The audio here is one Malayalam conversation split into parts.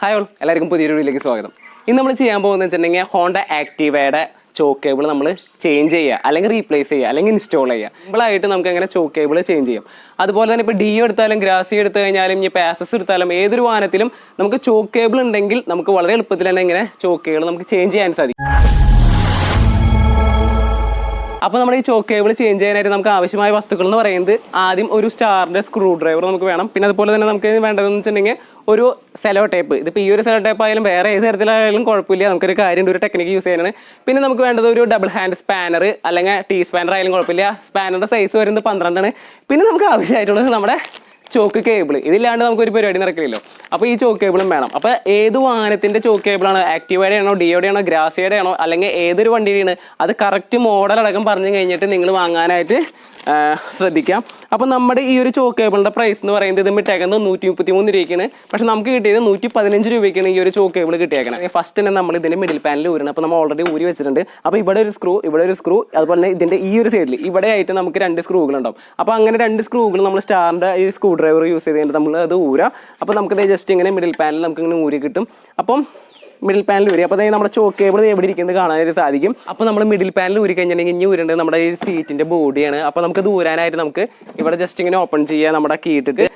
ഹായ് ഓൾ, എല്ലാവർക്കും പുതിയൊരു വീഡിയോയിലേക്ക് സ്വാഗതം. ഇന്ന് നമ്മൾ ചെയ്യാൻ പോകുന്നത് വെച്ചിട്ടുണ്ടെങ്കിൽ ഹോണ്ട ആക്റ്റീവയുടെ ചോക്ക് കേബിൾ നമ്മൾ ചേഞ്ച് ചെയ്യുക, അല്ലെങ്കിൽ റീപ്ലേസ് ചെയ്യുക, അല്ലെങ്കിൽ ഇൻസ്റ്റാൾ ചെയ്യുക. സിമ്പിളായിട്ട് നമുക്ക് അങ്ങനെ ചോക്ക് കേബിൾ ചേഞ്ച് ചെയ്യാം. അതുപോലെ തന്നെ ഇപ്പോൾ ഡിയോ എടുത്താലും ഗ്രാസി എടുത്തു കഴിഞ്ഞാലും ഇനി പാസസ് എടുത്താലും ഏതൊരു വാഹനത്തിലും നമുക്ക് ചോക്ക് കേബിൾ ഉണ്ടെങ്കിൽ നമുക്ക് വളരെ എളുപ്പത്തിൽ തന്നെ ഇങ്ങനെ ചോക്ക് കേബിൾ നമുക്ക് ചേഞ്ച് ചെയ്യാൻ സാധിക്കും. അപ്പോൾ നമ്മൾ ഈ ചോക്ക് കേബിൾ ചേഞ്ച് ചെയ്യാനായിട്ട് നമുക്ക് ആവശ്യമായ വസ്തുക്കൾ എന്ന് പറയുന്നത് ആദ്യം ഒരു സ്റ്റാറിൻ്റെ സ്ക്രൂ ഡ്രൈവർ നമുക്ക് വേണം. പിന്നെ അതുപോലെ തന്നെ നമുക്ക് വേണ്ടതെന്ന് വെച്ചിട്ടുണ്ടെങ്കിൽ ഒരു സെലോ ടേപ്പ്. ഇതിപ്പോൾ ഈ ഒരു സെലോ ടേപ്പ് ആയാലും വേറെ ഏത് തരത്തിലായാലും കുഴപ്പമില്ല, നമുക്കൊരു കാര്യമുണ്ട്, ഒരു ടെക്നിക്ക് യൂസ് ചെയ്യാനാണ്. പിന്നെ നമുക്ക് വേണ്ടത് ഒരു ഡബിൾ ഹാൻഡ് സ്പാനർ അല്ലെങ്കിൽ ടീ സ്പാനർ ആയാലും കുഴപ്പമില്ല. സ്പാനറിൻ്റെ സൈസ് വരുന്നത് 12 ആണ്. പിന്നെ നമുക്ക് ആവശ്യമായിട്ടുള്ളത് നമ്മുടെ ചോക്ക് കേബിൾ. ഇതില്ലാണ്ട് നമുക്കൊരു പരിപാടി നടക്കില്ലല്ലോ. അപ്പോൾ ഈ ചോക്ക് കേബിളും വേണം. അപ്പോൾ ഏത് വാഹനത്തിൻ്റെ ചോക്ക് കേബിളാണ്, ആക്റ്റീവയുടെ ആണോ, ഡിയോയുടെ ആണോ, ഗ്രാസിയുടെ ആണോ, അല്ലെങ്കിൽ ഏതൊരു വണ്ടിയുടെയാണ്, അത് കറക്റ്റ് മോഡൽ അടക്കം പറഞ്ഞു കഴിഞ്ഞിട്ട് നിങ്ങൾ വാങ്ങാനായിട്ട് ശ്രദ്ധിക്കാം. അപ്പോൾ നമ്മുടെ ഈ ഒരു ചോക്ക് കേബിളിൻ്റെ പ്രൈസ് എന്ന് പറയുന്നത് ഇത് മിട്ടേക്കുന്നത് 133 രൂപയ്ക്കാണ്. പക്ഷേ നമുക്ക് കിട്ടിയത് 115 രൂപയ്ക്കാണ് ഈ ഒരു ചോക്ക് കേബിൾ കിട്ടിയേക്കണം. ഫസ്റ്റ് തന്നെ നമ്മൾ ഇതിൻ്റെ മിഡിൽ പാനൽ ഊരണം. അപ്പോൾ നമ്മൾ ഓൾറെഡി ഊരി വെച്ചിട്ടുണ്ട്. അപ്പോൾ ഇവിടെ ഒരു സ്ക്രൂ, ഇവിടെ ഒരു സ്ക്രൂ, അതുപോലെ തന്നെ ഇതിൻ്റെ ഈ ഒരു സൈഡിൽ ഇവിടെ ആയിട്ട് നമുക്ക് 2 സ്ക്രൂകളുണ്ടാവും. അപ്പോൾ അങ്ങനെ 2 സ്ക്രൂകൾ നമ്മൾ സ്റ്റാറിൻ്റെ ഈ സ്ക്രൂ ഡ്രൈവർ യൂസ് ചെയ്ത് കഴിഞ്ഞിട്ട് നമ്മൾ അത് ഊരാം. അപ്പോൾ നമുക്കത് ജസ്റ്റ് ഇങ്ങനെ മിഡിൽ പാനൽ നമുക്ക് ഇങ്ങനെ ഊരി കിട്ടും. അപ്പം മിഡിൽ പാനൽ ഊരി, അപ്പോൾ അതായത് നമ്മുടെ ചോക്ക് കേബിൾ എവിടെ ഇരിക്കുന്നത് കാണാനായിട്ട് സാധിക്കും. അപ്പോൾ നമ്മൾ മിഡിൽ പാനൽ ഊരി കഴിഞ്ഞിട്ടുണ്ടെങ്കിൽ ഇനി ഊരേണ്ടത് നമ്മുടെ ഈ സീറ്റിൻ്റെ ബോഡിയാണ്. അപ്പോൾ നമുക്കത് ഊരാനായിട്ട് നമുക്ക് ഇവിടെ ജസ്റ്റ് ഇങ്ങനെ ഓപ്പൺ ചെയ്യുക, നമ്മുടെ കീ ഇട്ടിട്ട്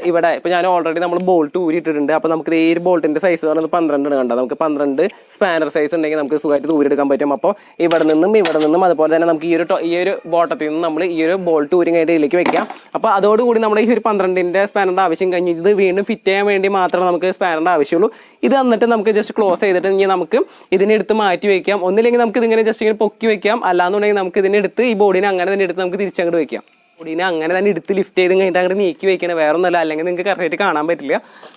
ഇവിടെ ഇപ്പോൾ ഞാൻ ഓൾറെഡി നമ്മൾ ബോൾട്ട് ഊരിയിട്ടിട്ടുണ്ട്. അപ്പോൾ നമുക്ക് ഈ ഒരു ബോൾട്ടിൻ്റെ സൈസ് പറയുന്നത് 12 ആണ്. കണ്ടോ, നമുക്ക് 12 സ്പാനർ സൈസ് ഉണ്ടെങ്കിൽ നമുക്ക് സുഖമായിട്ട് ഊരിയെടുക്കാൻ പറ്റും. അപ്പോൾ ഇവിടെ നിന്നും അതുപോലെ തന്നെ നമുക്ക് ഈ ഒരു ബോട്ടത്തിൽ നിന്ന് നമ്മൾ ഈ ഒരു ബോൾട്ട് ഊരി കഴിഞ്ഞിട്ട് ഇതിലേക്ക് വെക്കാം. അപ്പോൾ അതോടുകൂടി നമ്മുടെ ഈ ഒരു 12ൻ്റെ സ്പാനറിൻ്റെ ആവശ്യം കഴിഞ്ഞ് ഇത് വീണ്ടും ഫിറ്റ് ചെയ്യാൻ വേണ്ടി മാത്രമേ നമുക്ക് സ്പാനറിൻ്റെ ആവശ്യമുള്ളൂ. ഇത് എന്നിട്ട് നമുക്ക് ജസ്റ്റ് ക്ലോസ് ചെയ്തിട്ട് ഇനി നമുക്ക് ഇതിനെടുത്ത് മാറ്റി വയ്ക്കാം. ഒന്നില്ലെങ്കിൽ നമുക്ക് ഇതിങ്ങനെ ജസ്റ്റ് ഇങ്ങനെ പൊക്കി വയ്ക്കാം, അല്ലാന്നുണ്ടെങ്കിൽ നമുക്ക് ഇതിനെടുത്ത് ഈ ബോഡിനെ അങ്ങനെ തന്നെ എടുത്ത് നമുക്ക് തിരിച്ചങ്ങോട്ട് വയ്ക്കാം. ബോഡിനെ അങ്ങനെ തന്നെ എടുത്ത് ലിഫ്റ്റ് ചെയ്ത് കഴിഞ്ഞിട്ട് അങ്ങോട്ട് നീക്കി വയ്ക്കണം, വേറെ ഒന്നുമല്ല, അല്ലെങ്കിൽ നിങ്ങൾക്ക് കറക്റ്റായിട്ട് കാണാൻ പറ്റില്ല.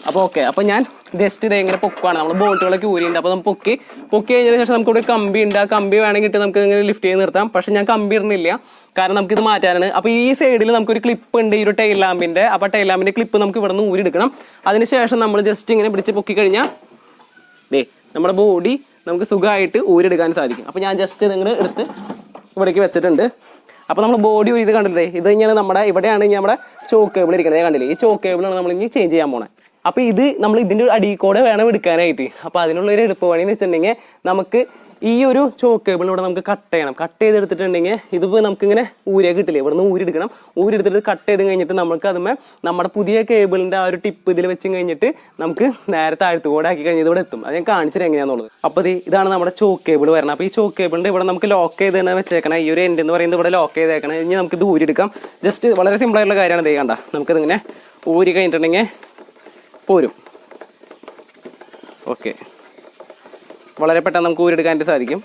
അപ്പോൾ ഓക്കെ, അപ്പോൾ ഞാൻ ജസ്റ്റ് ഇത് എങ്ങനെ പൊക്കുവാണ്, നമ്മൾ ബോൾട്ടുകളൊക്കെ ഊരിയുണ്ട്. അപ്പോൾ നമുക്ക് പൊക്കി കഴിഞ്ഞതിന് ശേഷം നമുക്കിവിടെ കമ്പി ഉണ്ട്. ആ കമ്പി വേണമെങ്കിൽ ഇട്ട് നമുക്ക് ഇങ്ങനെ ലിഫ്റ്റ് ചെയ്ത് നിർത്താം. പക്ഷേ ഞാൻ കമ്പി ഇടുന്നില്ല, കാരണം നമുക്കിത് മാറ്റാനാണ്. അപ്പോൾ ഈ സൈഡിൽ നമുക്കൊരു ക്ലിപ്പ് ഉണ്ട്, ഈ ഒരു ടൈൽ ലാമ്പിൻ്റെ. അപ്പോൾ ടൈൽ ലാമ്പിൻ്റെ ക്ലിപ്പ് നമുക്ക് ഇവിടെ നിന്ന് ഊരിയെടുക്കണം. അതിനുശേഷം നമ്മൾ ജസ്റ്റ് ഇങ്ങനെ പിടിച്ച് പൊക്കി കഴിഞ്ഞാൽ നമ്മുടെ ബോഡി നമുക്ക് സുഖമായിട്ട് ഊരിയെടുക്കാൻ സാധിക്കും. അപ്പോൾ ഞാൻ ജസ്റ്റ് നിങ്ങൾ എടുത്ത് ഇവിടേക്ക് വെച്ചിട്ടുണ്ട്. അപ്പോൾ നമ്മൾ ബോഡി ഇത് കണ്ടില്ലേ, ഇത് കഴിഞ്ഞാൽ നമ്മുടെ ഇവിടെയാണ് ഇനി നമ്മുടെ ചോക്ക് കേബിൾ ഇരിക്കുന്നത്. കണ്ടില്ലേ, ഈ ചോക്ക് കേബിളാണ് നമ്മൾ ഇനി ചേഞ്ച് ചെയ്യാൻ പോണത്. അപ്പോൾ ഇത് നമ്മൾ ഇതിൻ്റെ അടിയിൽ കൂടെ വേണം എടുക്കാനായിട്ട്. അപ്പോൾ അതിനുള്ളൊരു എളുപ്പ പണി എന്ന് വെച്ചിട്ടുണ്ടെങ്കിൽ നമുക്ക് ഈ ഒരു ചോക്ക് കേബിളിലൂടെ നമുക്ക് കട്ട് ചെയ്യണം. കട്ട് ചെയ്തെടുത്തിട്ടുണ്ടെങ്കിൽ ഇതിപ്പോൾ നമുക്കിങ്ങനെ ഊരിയ കിട്ടില്ലേ, ഇവിടെ നിന്ന് ഊരിയെടുക്കണം. ഊരിയെടുത്തിട്ട് കട്ട് ചെയ്ത് കഴിഞ്ഞിട്ട് നമുക്ക് അതുമേ നമ്മുടെ പുതിയ കേബിളിൻ്റെ ആ ഒരു ടിപ്പ് ഇതിൽ വെച്ച് കഴിഞ്ഞിട്ട് നമുക്ക് നേരെ താഴ്ത്തുകൂടെ ആക്കി കഴിഞ്ഞാൽ ഇവിടെ എത്തും. അത് ഞാൻ കാണിച്ചിട്ട് എങ്ങനെയാണെന്നുള്ളത്. അപ്പോൾ ഇതാണ് നമ്മുടെ ചോക്ക് കേബിൾ വരുന്നത്. അപ്പോൾ ഈ ചോക്ക് കേബിളിൻ്റെ ഇവിടെ നമുക്ക് ലോക്ക് ചെയ്ത് തന്നെ വെച്ചേക്കണം. ഈ ഒരു എൻഡ് എന്ന് പറയുന്നത് ഇവിടെ ലോക്ക് ചെയ്തേക്കണം. ഇനി നമുക്ക് ഇത് ഊരിയെടുക്കാം. ജസ്റ്റ് വളരെ സിമ്പിളായിട്ടുള്ള കാര്യമാണ്. ഇത് കണ്ട, നമുക്കിതിങ്ങനെ ഊരി കഴിഞ്ഞിട്ടുണ്ടെങ്കിൽ പോരും. ഓക്കെ, വളരെ പെട്ടെന്ന് നമുക്ക് ഊരിയെടുക്കാനായിട്ട് സാധിക്കും.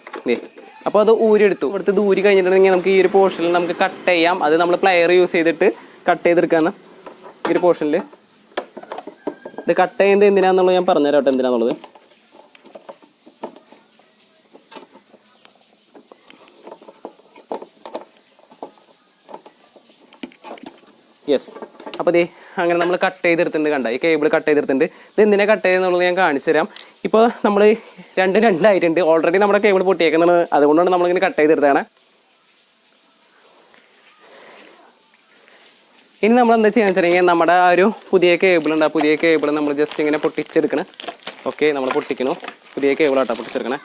അപ്പോൾ അത് ഊരിയെടുത്തു. ഇവിടുത്തെ ഊരി കഴിഞ്ഞിട്ടുണ്ടെങ്കിൽ നമുക്ക് ഈ ഒരു പോർഷനിൽ നമുക്ക് കട്ട് ചെയ്യാം. അത് നമ്മൾ പ്ലെയർ യൂസ് ചെയ്തിട്ട് കട്ട് ചെയ്തെടുക്കാന്ന്. ഈ ഒരു പോർഷനിൽ ഇത് കട്ട് ചെയ്യുന്നത് എന്തിനാണെന്നുള്ളത് ഞാൻ പറഞ്ഞുതരാം കേട്ടോ, എന്തിനാന്നുള്ളത്. യെസ്, അപ്പോൾ അങ്ങനെ നമ്മൾ കട്ട് ചെയ്തെടുത്തിട്ടുണ്ട്. കണ്ട, ഈ കേബിൾ കട്ട് ചെയ്തെടുത്തിട്ടുണ്ട്. ഇത് എന്തിനാണ് കട്ട് ചെയ്തെന്നുള്ളത് ഞാൻ കാണിച്ചു തരാം. ഇപ്പോൾ നമ്മൾ രണ്ടായിട്ടുണ്ട്. ഓൾറെഡി നമ്മുടെ കേബിൾ പൊട്ടിയേക്കുന്നത്, അതുകൊണ്ടാണ് നമ്മളിങ്ങനെ കട്ട് ചെയ്തെടുത്താണ്. ഇനി നമ്മൾ എന്താ ചെയ്യുക വെച്ചിട്ടുണ്ടെങ്കിൽ നമ്മുടെ ആ ഒരു പുതിയ കേബിളുണ്ട്. ആ പുതിയ കേബിൾ നമ്മൾ ജസ്റ്റ് ഇങ്ങനെ പൊട്ടിച്ചെടുക്കണം. ഓക്കെ, നമ്മൾ പൊട്ടിക്കണു. പുതിയ കേബിളാട്ടോ പൊട്ടിച്ചെടുക്കണേ.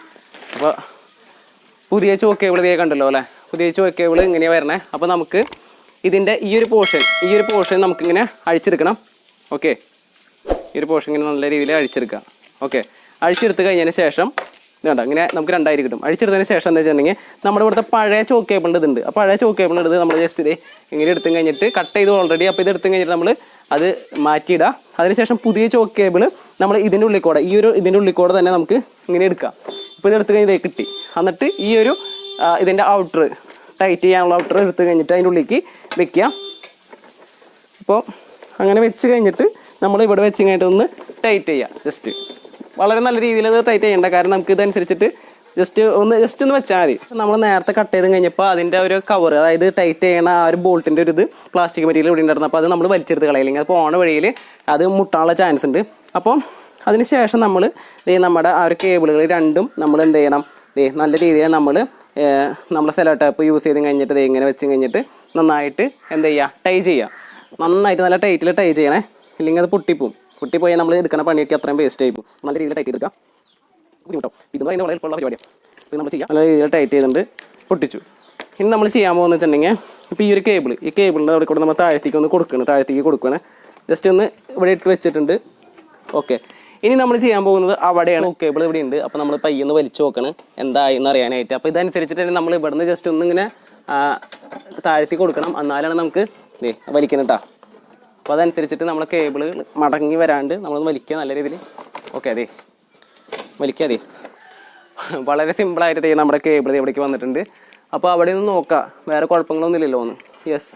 അപ്പോൾ പുതിയ ചോക്ക് കേബിൾ ഇതേ കണ്ടല്ലോ അല്ലേ, പുതിയ ചോക്ക് കേബിൾ ഇങ്ങനെയാണ് വരണേ. അപ്പോൾ നമുക്ക് ഇതിൻ്റെ ഈ ഒരു പോർഷൻ നമുക്കിങ്ങനെ അഴിച്ചെടുക്കണം. ഓക്കെ, ഈ ഒരു പോർഷൻ ഇങ്ങനെ നല്ല രീതിയിൽ അഴിച്ചെടുക്കുക. ഓക്കെ, അഴിച്ചെടുത്ത് കഴിഞ്ഞതിന് ശേഷം ഇതുണ്ട്, ഇങ്ങനെ നമുക്ക് 2 കിട്ടും. അഴിച്ചെടുത്തതിന് ശേഷം എന്താ വെച്ചിട്ടുണ്ടെങ്കിൽ നമ്മുടെ ഇവിടുത്തെ പഴയ ചോക്ക് കേബിളിൻ്റെ ഇതുണ്ട്. ആ പഴയ ചോക്ക് കേബിളിൻ്റെ എടുത്ത് നമ്മൾ ജസ്റ്റ് ഇങ്ങനെ എടുത്തു കഴിഞ്ഞിട്ട് കട്ട് ചെയ്ത് ഓൾറെഡി. അപ്പോൾ ഇത് എടുത്തു കഴിഞ്ഞിട്ട് നമ്മൾ അത് മാറ്റിയിടുക. അതിനുശേഷം പുതിയ ചോക്ക് കേബിൾ നമ്മൾ ഇതിൻ്റെ ഉള്ളിൽ കൂടെ ഇതിൻ്റെ ഉള്ളിൽ കൂടെ തന്നെ നമുക്ക് ഇങ്ങനെ എടുക്കാം. ഇപ്പോൾ ഇതെടുത്ത് കഴിഞ്ഞാൽ കിട്ടി. എന്നിട്ട് ഈ ഒരു ഇതിൻ്റെ ഔട്ടർ ടൈറ്റ് ചെയ്യാനുള്ള ഔട്ടർ എടുത്ത് കഴിഞ്ഞിട്ട് അതിൻ്റെ ഉള്ളിലേക്ക് വെക്കുക. അപ്പോൾ അങ്ങനെ വെച്ച് കഴിഞ്ഞിട്ട് നമ്മൾ ഇവിടെ വെച്ച് കഴിഞ്ഞിട്ട് ഒന്ന് ടൈറ്റ് ചെയ്യുക. ജസ്റ്റ് വളരെ നല്ല രീതിയിൽ അത് ടൈറ്റ് ചെയ്യേണ്ട, കാരണം നമുക്ക് ഇതനുസരിച്ചിട്ട് ജസ്റ്റ് ഒന്ന് വെച്ചാൽ മതി. നമ്മൾ നേരത്തെ കട്ട് ചെയ്ത് കഴിഞ്ഞപ്പോൾ അതിൻ്റെ ഒരു കവർ, അതായത് ടൈറ്റ് ചെയ്യണ ആ ഒരു ബോൾട്ടിൻ്റെ ഒരു പ്ലാസ്റ്റിക് മെറ്റീരിയൽ ഇവിടെ ഉണ്ടായിരുന്നു. അപ്പോൾ അത് നമ്മൾ വലിച്ചെടുത്ത് കളയില്ലെങ്കിൽ അത് പോണ വഴിയിൽ അത് മുട്ടാനുള്ള ചാൻസ് ഉണ്ട്. അപ്പോൾ അതിന് ശേഷം നമ്മൾ നമ്മുടെ ആ ഒരു കേബിളുകൾ രണ്ടും നമ്മൾ എന്ത് ചെയ്യണം, നല്ല രീതിയിൽ നമ്മൾ സെലോ ടേപ്പ് യൂസ് ചെയ്ത് കഴിഞ്ഞിട്ട് ഇങ്ങനെ വെച്ച് കഴിഞ്ഞിട്ട് നന്നായിട്ട് എന്ത് ചെയ്യുക, ടൈ ചെയ്യുക. നന്നായിട്ട് നല്ല ടൈറ്റിൽ ടൈ ചെയ്യണേ, ഇല്ലെങ്കിൽ അത് പൊട്ടിപ്പോവും. പൊട്ടിപ്പോയാൽ നമ്മൾ എടുക്കുന്ന പണിയൊക്കെ അത്രയും വേസ്റ്റ് ആയി പോകും. നല്ല രീതിയിൽ ടൈറ്റ് ചെയ്തെടുക്കാം. ബുദ്ധിമുട്ടോ ഇതെന്ന് പറയുന്നത് വളരെ എളുപ്പമുള്ള പരിപാടിയാണ്. ഇത് നമ്മൾ ചെയ്യാം. നല്ല രീതിയിൽ ടൈറ്റ് ചെയ്തിട്ട് പൊട്ടിച്ചു. ഇനി നമ്മൾ ചെയ്യാൻ പോകുന്നത് വെച്ചിട്ടുണ്ടെങ്കിൽ ഇപ്പോൾ ഈ ഒരു കേബിളിൻ്റെ അവിടെ കൂടെ നമ്മൾ താഴത്തേക്ക് കൊടുക്കുകയാണ്. ജസ്റ്റ് ഒന്ന് ഇവിടെ ഇട്ട് വെച്ചിട്ടുണ്ട്. ഓക്കെ, ഇനി നമ്മൾ ചെയ്യാൻ പോകുന്നത് അവിടെയാണ്. കേബിൾ ഇവിടെ ഉണ്ട്. അപ്പോൾ നമ്മൾ പയ്യൊന്ന് വലിച്ചു നോക്കണം എന്തായെന്ന് അറിയാനായിട്ട്. അപ്പോൾ ഇതനുസരിച്ചിട്ട് തന്നെ നമ്മൾ ഇവിടുന്ന് ജസ്റ്റ് ഒന്നിങ്ങനെ താഴ്ത്തി കൊടുക്കണം, എന്നാലാണ് നമുക്ക് വലിക്കണം കേട്ടോ. അപ്പോൾ അതനുസരിച്ചിട്ട് നമ്മൾ കേബിൾ മടങ്ങി വരാണ്ട് നമ്മളൊന്ന് വലിക്കുക നല്ല രീതിയിൽ. ഓക്കെ, വലിക്കുക. വളരെ സിമ്പിളായിട്ട് നമ്മുടെ കേബിൾ എവിടേക്ക് വന്നിട്ടുണ്ട്. അപ്പോൾ അവിടെ നിന്ന് നോക്കാം, വേറെ കുഴപ്പങ്ങളൊന്നും ഇല്ലല്ലോ ഒന്ന്. യെസ്,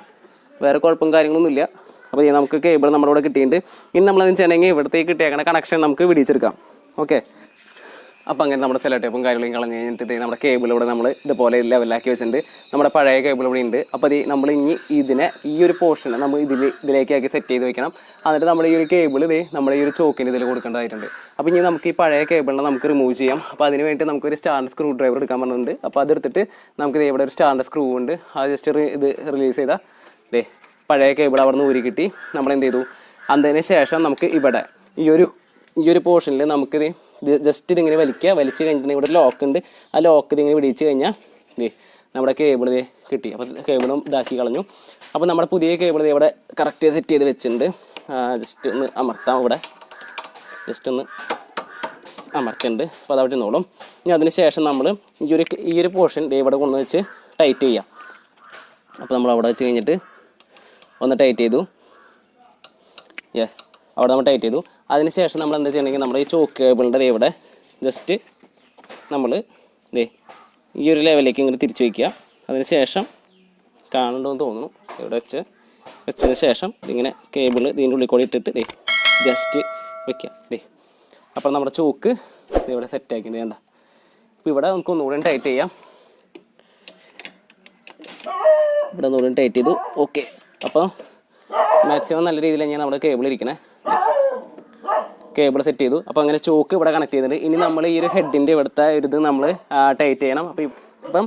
വേറെ കുഴപ്പം കാര്യങ്ങളൊന്നുമില്ല. അപ്പോൾ നമുക്ക് കേബിൾ നമ്മുടെ ഇവിടെ കിട്ടിയിട്ടുണ്ട്. ഇനി നമ്മളതെന്ന് വെച്ചിട്ടുണ്ടെങ്കിൽ ഇവിടത്തേക്ക് കിട്ടിയേക്കണ കണക്ഷൻ നമുക്ക് വിടിച്ചെടുക്കാം. ഓക്കെ, അപ്പോൾ അങ്ങനെ നമ്മുടെ സെല്ലോ ടേപ്പും കാര്യങ്ങളും കളഞ്ഞ് കഴിഞ്ഞിട്ട് നമ്മുടെ കേബിൾ ഇവിടെ നമ്മൾ ഇതുപോലെ ലെവലാക്കി വെച്ചിട്ടുണ്ട്. നമ്മുടെ പഴയ കേബിൾ ഇവിടെ ഉണ്ട്. അപ്പോൾ നമ്മൾ ഇനി ഈ ഒരു പോർഷൻ നമ്മൾ ഇതിലേക്കാക്കി സെറ്റ് ചെയ്ത് വെക്കണം. എന്നിട്ട് നമ്മുടെ ഈ ഒരു കേബിൾ നമ്മുടെ ഈ ഒരു ചോക്കിൻ്റെ ഇതിൽ കൊടുക്കേണ്ടതായിട്ടുണ്ട്. അപ്പോൾ ഇനി നമുക്ക് ഈ പഴയ കേബിളിനെ നമുക്ക് റിമൂവ് ചെയ്യാം. അപ്പോൾ അതിന് വേണ്ടി നമുക്കൊരു സ്റ്റാൻഡ് സ്ക്രൂ ഡ്രൈവർ എടുക്കാൻ പറഞ്ഞിട്ടുണ്ട്. അപ്പോൾ അതെടുത്തിട്ട് നമുക്ക് ഇവിടെ ഒരു സ്റ്റാൻഡ് സ്ക്രൂ ഉണ്ട്. അത് ജസ്റ്റ് ഇത് റിലീസ് ചെയ്താൽ പഴയ കേബിൾ അവിടെ നിന്ന് ഊരി കിട്ടി. നമ്മളെന്ത് ചെയ്തു, അതിന് ശേഷം നമുക്ക് ഇവിടെ ഈ ഒരു പോർഷനിൽ നമുക്കിത് ജസ്റ്റ് ഇതിങ്ങനെ വലിച്ച് കഴിഞ്ഞിട്ടുണ്ടെങ്കിൽ ഇവിടെ ലോക്ക് ഉണ്ട്. ആ ലോക്ക് ഇതിങ്ങനെ പിടിച്ച് കഴിഞ്ഞാൽ നമ്മുടെ കേബിൾ കിട്ടി. അപ്പോൾ കേബിളും ഇതാക്കി കളഞ്ഞു. അപ്പോൾ നമ്മുടെ പുതിയ കേബിൾ ഇവിടെ കറക്റ്റ് സെറ്റ് ചെയ്ത് വെച്ചിട്ടുണ്ട്. ജസ്റ്റ് ഒന്ന് അമർത്താം, ഇവിടെ ജസ്റ്റ് ഒന്ന് അമർത്തുന്നുണ്ട്. അപ്പോൾ അതവിടെ നിന്നോളും. ഇനി അതിന് ശേഷം നമ്മൾ ഈ ഒരു പോർഷൻ ഇവിടെ കൊണ്ടുവന്ന് വെച്ച് ടൈറ്റ് ചെയ്യാം. അപ്പോൾ നമ്മൾ അവിടെ വെച്ച് കഴിഞ്ഞിട്ട് ഒന്ന് ടൈറ്റ് ചെയ്തു. യെസ്, അവിടെ നമ്മൾ ടൈറ്റ് ചെയ്തു. അതിന് ശേഷം നമ്മൾ എന്താ ചെയ്യണമെങ്കിൽ നമ്മുടെ ഈ ചോക്ക് കേബിളിൻ്റെ ഇവിടെ ജസ്റ്റ് നമ്മൾ ഈ ഒരു ലെവലിലേക്ക് ഇങ്ങനെ തിരിച്ച് വയ്ക്കുക. അതിന് ശേഷം കാണുന്നുണ്ടോയെന്ന് തോന്നുന്നു, ഇവിടെ വെച്ചതിന് ശേഷം ഇതിങ്ങനെ കേബിൾ ഇതിൻ്റെ ഉള്ളിൽ കൂടി ഇട്ടിട്ട് ജസ്റ്റ് വയ്ക്കുക. അപ്പോൾ നമ്മുടെ ചോക്ക് ഇവിടെ സെറ്റാക്കിയിട്ട് വേണ്ട. അപ്പോൾ ഇവിടെ നമുക്ക് ഒന്നുകൂടെ ടൈറ്റ് ചെയ്യാം. ഇവിടെ ഒന്നുകൂടെ ടൈറ്റ് ചെയ്തു. ഓക്കെ, അപ്പോൾ മാക്സിമം നല്ല രീതിയിൽ ഞാൻ നമ്മുടെ കേബിൾ ഇരിക്കണേ. കേബിൾ സെറ്റ് ചെയ്തു. അപ്പോൾ അങ്ങനെ ചോക്ക് ഇവിടെ കണക്ട് ചെയ്തിട്ടുണ്ട്. ഇനി നമ്മൾ ഈ ഒരു ഹെഡിൻ്റെ ഇവിടുത്തെ ഇത് നമ്മൾ ടൈറ്റ് ചെയ്യണം. അപ്പോൾ ഇപ്പം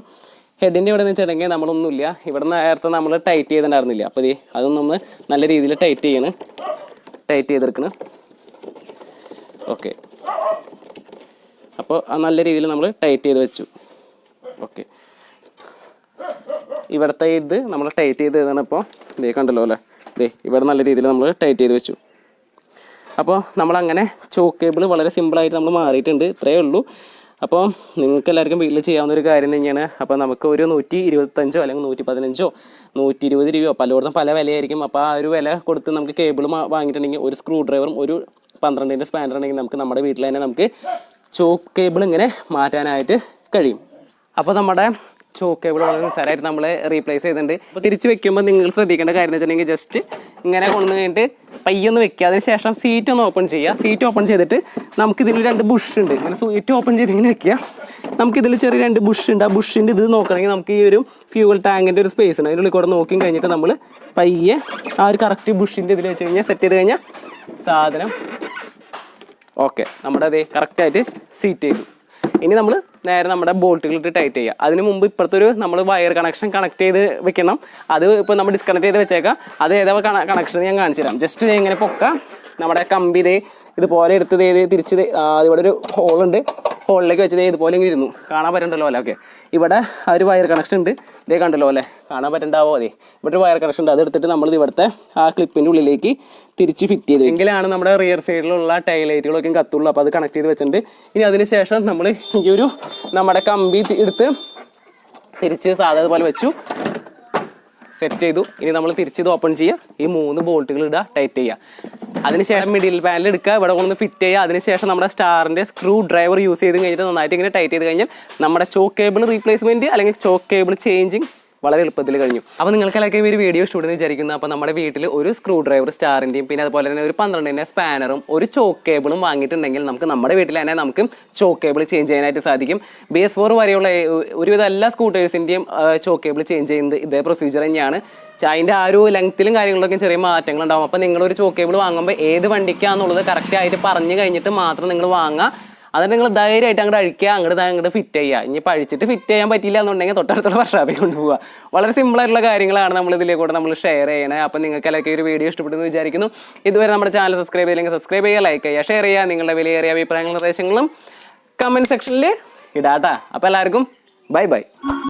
ഹെഡിൻ്റെ ഇവിടെ നിന്ന് വെച്ചിട്ടുണ്ടെങ്കിൽ നമ്മളൊന്നുമില്ല, ഇവിടെ നേരത്തെ നമ്മൾ ടൈറ്റ് ചെയ്തിട്ടുണ്ടായിരുന്നില്ല. അപ്പോൾ അതൊന്നും നമ്മൾ നല്ല രീതിയിൽ ടൈറ്റ് ചെയ്തെടുക്കണം. ഓക്കെ, അപ്പോൾ നല്ല രീതിയിൽ നമ്മൾ ടൈറ്റ് ചെയ്ത് വെച്ചു. ഓക്കെ, ഇവിടുത്തെ ഇത് നമ്മൾ ടൈറ്റ് ചെയ്ത് തന്നപ്പോൾ കണ്ടല്ലോ അല്ലേ, ഇവിടെ നല്ല രീതിയിൽ നമ്മൾ ടൈറ്റ് ചെയ്ത് വെച്ചു. അപ്പോൾ നമ്മളങ്ങനെ ചോക്ക് കേബിൾ വളരെ സിമ്പിളായിട്ട് നമ്മൾ മാറിയിട്ടുണ്ട്. ഇത്രയേ ഉള്ളൂ. അപ്പോൾ നിങ്ങൾക്ക് എല്ലാവർക്കും വീട്ടിൽ ചെയ്യാവുന്ന ഒരു കാര്യം തന്നെയാണ്. അപ്പോൾ നമുക്ക് ഒരു 125 അല്ലെങ്കിൽ 115 120 രൂപയോ പലയിടത്തും പല വിലയായിരിക്കും. അപ്പോൾ ആ ഒരു വില കൊടുത്ത് നമുക്ക് കേബിൾ വാങ്ങിയിട്ടുണ്ടെങ്കിൽ ഒരു സ്ക്രൂ ഡ്രൈവറും ഒരു 12-ൻ്റെ സ്പാനർ ഉണ്ടെങ്കിൽ നമുക്ക് നമ്മുടെ വീട്ടിൽ തന്നെ നമുക്ക് ചോക്ക് കേബിൾ ഇങ്ങനെ മാറ്റാനായിട്ട് കഴിയും. അപ്പോൾ നമ്മുടെ ചോക്ക് കേബിൾ വളരെ നിസ്സാരമായിട്ട് നമ്മൾ റീപ്ലേസ് ചെയ്തിട്ടുണ്ട്. അപ്പോൾ തിരിച്ച് വെക്കുമ്പോൾ നിങ്ങൾ ശ്രദ്ധിക്കേണ്ട കാര്യം എന്ന് വെച്ചിട്ടുണ്ടെങ്കിൽ ജസ്റ്റ് ഇങ്ങനെ കൊണ്ടുവന്ന് കഴിഞ്ഞിട്ട് പയ്യൊന്ന് വെക്കുക. അതിന് ശേഷം സീറ്റ് ഒന്ന് ഓപ്പൺ ചെയ്യുക. സീറ്റ് ഓപ്പൺ ചെയ്തിട്ട് നമുക്കിതിൽ 2 ബുഷ് ഉണ്ട്. ഇങ്ങനെ സീറ്റ് ഓപ്പൺ ചെയ്ത് ഇങ്ങനെ വെക്കുക. നമുക്കിതിൽ ചെറിയ 2 ബുഷ് ഉണ്ട്. ആ ബുഷിൻ്റെ ഇത് നോക്കണമെങ്കിൽ നമുക്ക് ഈ ഒരു ഫ്യൂവൽ ടാങ്കിൻ്റെ ഒരു സ്പേസ് ഉണ്ട്. അതിനുള്ളിൽ കൂടെ നോക്കി കഴിഞ്ഞിട്ട് നമ്മൾ പയ്യെ ആ ഒരു കറക്റ്റ് ബുഷിൻ്റെ ഇതിൽ വെച്ച് കഴിഞ്ഞാൽ സെറ്റ് ചെയ്ത് കഴിഞ്ഞാൽ സാധനം ഓക്കെ, നമ്മുടെ അതേ കറക്റ്റായിട്ട് സീറ്റ് ചെയ്തു. ഇനി നമ്മൾ നേരെ നമ്മുടെ ബോൾട്ടുകളിട്ട് ടൈറ്റ് ചെയ്യുക. അതിന് മുമ്പ് ഇപ്പുറത്തൊരു നമ്മൾ വയർ കണക്ഷൻ കണക്ട് ചെയ്ത് വെക്കണം. അത് ഇപ്പോൾ നമ്മൾ ഡിസ്കണക്ട് ചെയ്ത് വെച്ചേക്കാം. അത് ഏതാ കണക്ഷൻ ഞാൻ കാണിച്ചു തരാം. ജസ്റ്റ് ഇങ്ങനെ പൊക്കാം. നമ്മുടെ കമ്പി ഇതുപോലെ എടുത്ത് തിരിച്ച് ഇവിടെ ഒരു ഹോളുണ്ട്. ഹോളിലേക്ക് വെച്ചത് ഇതുപോലെ ഇങ്ങനെ ഇരുന്നു. കാണാൻ പറ്റണ്ടല്ലോ അല്ലേ? ഓക്കെ, ഇവിടെ ആ ഒരു വയർ കണക്ഷൻ ഉണ്ട്. ഇതേ കണ്ടല്ലോ അല്ലേ? കാണാൻ പറ്റണ്ടാവോ? അതെ, ഇവിടെ ഒരു വയർ കണക്ഷൻ ഉണ്ട്. അതെടുത്തിട്ട് നമ്മൾ ഇവിടുത്തെ ആ ക്ലിപ്പിൻ്റെ ഉള്ളിലേക്ക് തിരിച്ച് ഫിറ്റ് ചെയ്ത് എങ്കിലാണ് നമ്മുടെ റിയർ സൈഡിലുള്ള ടൈൽ ലൈറ്റുകളൊക്കെ കത്തുള്ളൂ. അപ്പോൾ അത് കണക്ട് ചെയ്ത് വെച്ചിട്ടുണ്ട്. ഇനി അതിന് ശേഷം നമ്മൾ ഈ ഒരു നമ്മുടെ കമ്പി എടുത്ത് തിരിച്ച് സാധാരണ പോലെ വെച്ചു, സെറ്റ് ചെയ്തു. ഇനി നമ്മൾ തിരിച്ചിത് ഓപ്പൺ ചെയ്യുക. ഈ 3 ബോൾട്ടുകൾ ഇടുക, ടൈറ്റ് ചെയ്യുക. അതിനുശേഷം മിഡിൽ പാനൽ എടുക്കുക, ഇവിടെ കൊണ്ടൊന്ന് ഫിറ്റ് ചെയ്യുക. അതിനുശേഷം നമ്മുടെ സ്റ്റാറിൻ്റെ സ്ക്രൂ ഡ്രൈവർ യൂസ് ചെയ്ത് കഴിഞ്ഞിട്ട് നന്നായിട്ട് ഇങ്ങനെ ടൈറ്റ് ചെയ്ത് കഴിഞ്ഞാൽ നമ്മുടെ ചോക്ക് കേബിൾ റീപ്ലേസ്മെൻറ്റ് അല്ലെങ്കിൽ ചോക്ക് കേബിൾ ചേഞ്ചിങ് വളരെ എളുപ്പത്തിൽ കഴിഞ്ഞു. അപ്പോൾ നിങ്ങൾക്കെല്ലാവർക്കും ഒരു വീഡിയോ ഇഷ്ടപ്പെടുന്നു വിചാരിക്കുന്നു. അപ്പോൾ നമ്മുടെ വീട്ടിൽ ഒരു സ്ക്രൂ ഡ്രൈവർ സ്റ്റാറിൻ്റെയും പിന്നെ അതുപോലെ തന്നെ ഒരു 12-ൻ്റെ സ്പാനറും ഒരു ചോക്ക് കേബിളും വാങ്ങിയിട്ടുണ്ടെങ്കിൽ നമുക്ക് നമ്മുടെ വീട്ടിൽ തന്നെ നമുക്ക് ചോക്ക് കേബിൾ ചേഞ്ച് ചെയ്യാനായിട്ട് സാധിക്കും. BS4 വരെയുള്ള ഒരുവിധം എല്ലാ സ്കൂട്ടേഴ്സിൻ്റെയും ചോക്ക് കേബിൾ ചേഞ്ച് ചെയ്യുന്നത് ഇതേ പ്രൊസീജിയർ തന്നെയാണ്. അതിൻ്റെ ആ ഒരു ലെങ്ത്തിലും കാര്യങ്ങളിലൊക്കെ ചെറിയ മാറ്റങ്ങളുണ്ടാകും. അപ്പോൾ നിങ്ങളൊരു ചോക്ക് കേബിൾ വാങ്ങുമ്പോൾ ഏത് വണ്ടിക്കാണെന്നുള്ളത് കറക്റ്റായിട്ട് പറഞ്ഞു കഴിഞ്ഞിട്ട് മാത്രം നിങ്ങൾ വാങ്ങുക. അത് നിങ്ങൾ ധൈര്യമായിട്ട് അങ്ങോട്ട് അഴിക്കുക, അങ്ങോട്ട് ഫിറ്റ് ചെയ്യുക. ഇനിയിപ്പോൾ അഴിച്ചിട്ട് ഫിറ്റ് ചെയ്യാൻ പറ്റില്ല എന്നുണ്ടെങ്കിൽ തൊട്ടടുത്തുള്ള വർക്ക്ഷോപ്പിൽ കൊണ്ടുപോകുക. വളരെ സിമ്പിളായിട്ടുള്ള കാര്യങ്ങളാണ് നമ്മൾ ഇതിലേക്കൂടെ നമ്മൾ ഷെയർ ചെയ്യണേ. അപ്പോൾ നിങ്ങൾക്ക് എല്ലാവർക്കും ഈ ഒരു വീഡിയോ ഇഷ്ടപ്പെട്ടെന്ന് വിചാരിക്കുന്നു. ഇതുവരെ നമ്മുടെ ചാനൽ സബ്സ്ക്രൈബ് ചെയ്യില്ലെങ്കിൽ സബ്സ്ക്രൈബ് ചെയ്യുക, ലൈക്ക് ചെയ്യുക, ഷെയർ ചെയ്യുക. നിങ്ങളുടെ വിലയേറിയ അഭിപ്രായങ്ങളും നിർദ്ദേശങ്ങളും കമൻറ്റ് സെക്ഷനിൽ ഇടാട്ടാ. അപ്പോൾ എല്ലാവർക്കും ബൈ ബൈ.